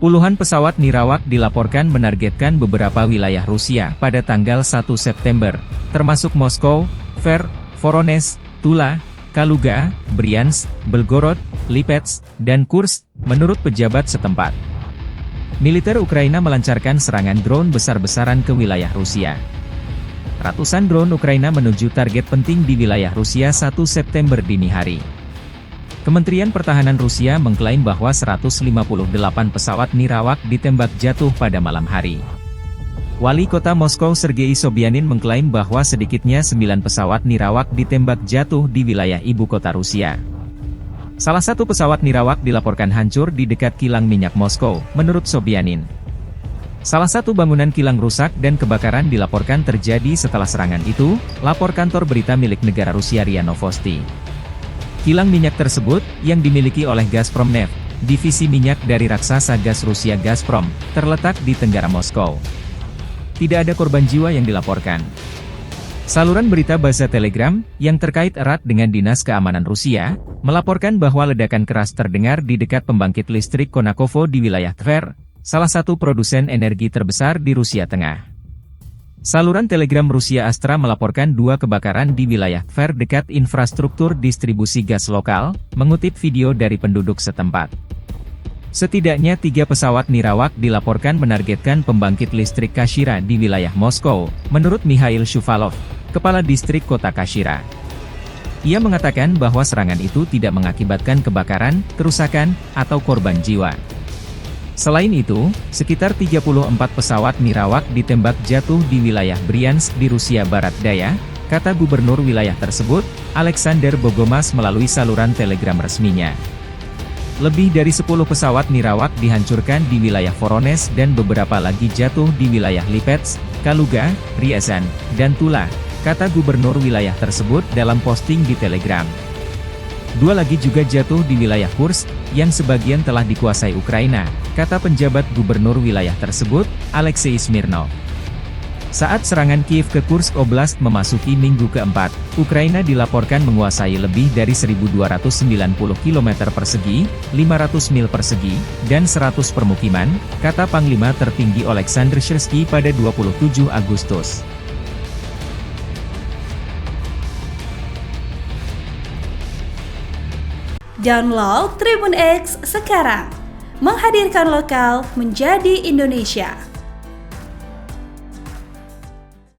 Puluhan pesawat nirawak dilaporkan menargetkan beberapa wilayah Rusia pada tanggal 1 September, termasuk Moskow, Tver, Voronezh, Tula, Kaluga, Bryansk, Belgorod, Lipetsk, dan Kursk, menurut pejabat setempat. Militer Ukraina melancarkan serangan drone besar-besaran ke wilayah Rusia. Ratusan drone Ukraina menuju target penting di wilayah Rusia 1 September dini hari. Kementerian Pertahanan Rusia mengklaim bahwa 158 pesawat nirawak ditembak jatuh pada malam hari. Wali kota Moskow Sergei Sobyanin mengklaim bahwa sedikitnya 9 pesawat nirawak ditembak jatuh di wilayah ibu kota Rusia. Salah satu pesawat nirawak dilaporkan hancur di dekat kilang minyak Moskow, menurut Sobyanin. Salah satu bangunan kilang rusak dan kebakaran dilaporkan terjadi setelah serangan itu, lapor kantor berita milik negara Rusia RIA Novosti. Kilang minyak tersebut, yang dimiliki oleh Gazprom Neft, divisi minyak dari raksasa gas Rusia Gazprom, terletak di tenggara Moskow. Tidak ada korban jiwa yang dilaporkan. Saluran berita Baza Telegram, yang terkait erat dengan Dinas Keamanan Rusia, melaporkan bahwa ledakan keras terdengar di dekat pembangkit listrik Konakovo di wilayah Tver, salah satu produsen energi terbesar di Rusia Tengah. Saluran Telegram Rusia Astra melaporkan 2 kebakaran di wilayah Tver dekat infrastruktur distribusi gas lokal, mengutip video dari penduduk setempat. Setidaknya 3 pesawat nirawak dilaporkan menargetkan pembangkit listrik Kashira di wilayah Moskow, menurut Mikhail Shuvalov, kepala distrik kota Kashira. Ia mengatakan bahwa serangan itu tidak mengakibatkan kebakaran, kerusakan, atau korban jiwa. Selain itu, sekitar 34 pesawat nirawak ditembak jatuh di wilayah Bryansk di Rusia Barat Daya, kata gubernur wilayah tersebut, Alexander Bogomas melalui saluran Telegram resminya. Lebih dari 10 pesawat nirawak dihancurkan di wilayah Voronezh dan beberapa lagi jatuh di wilayah Lipetsk, Kaluga, Ryazan, dan Tula, kata gubernur wilayah tersebut dalam posting di Telegram. 2 lagi juga jatuh di wilayah Kursk, yang sebagian telah dikuasai Ukraina, kata penjabat gubernur wilayah tersebut, Alexei Smirnov. Saat serangan Kiev ke Kursk Oblast memasuki minggu keempat, Ukraina dilaporkan menguasai lebih dari 1.290 km persegi, 500 mil persegi, dan 100 permukiman, kata Panglima tertinggi Oleksandr Syrsky pada 27 Agustus. Download Tribun X sekarang, menghadirkan lokal menjadi Indonesia.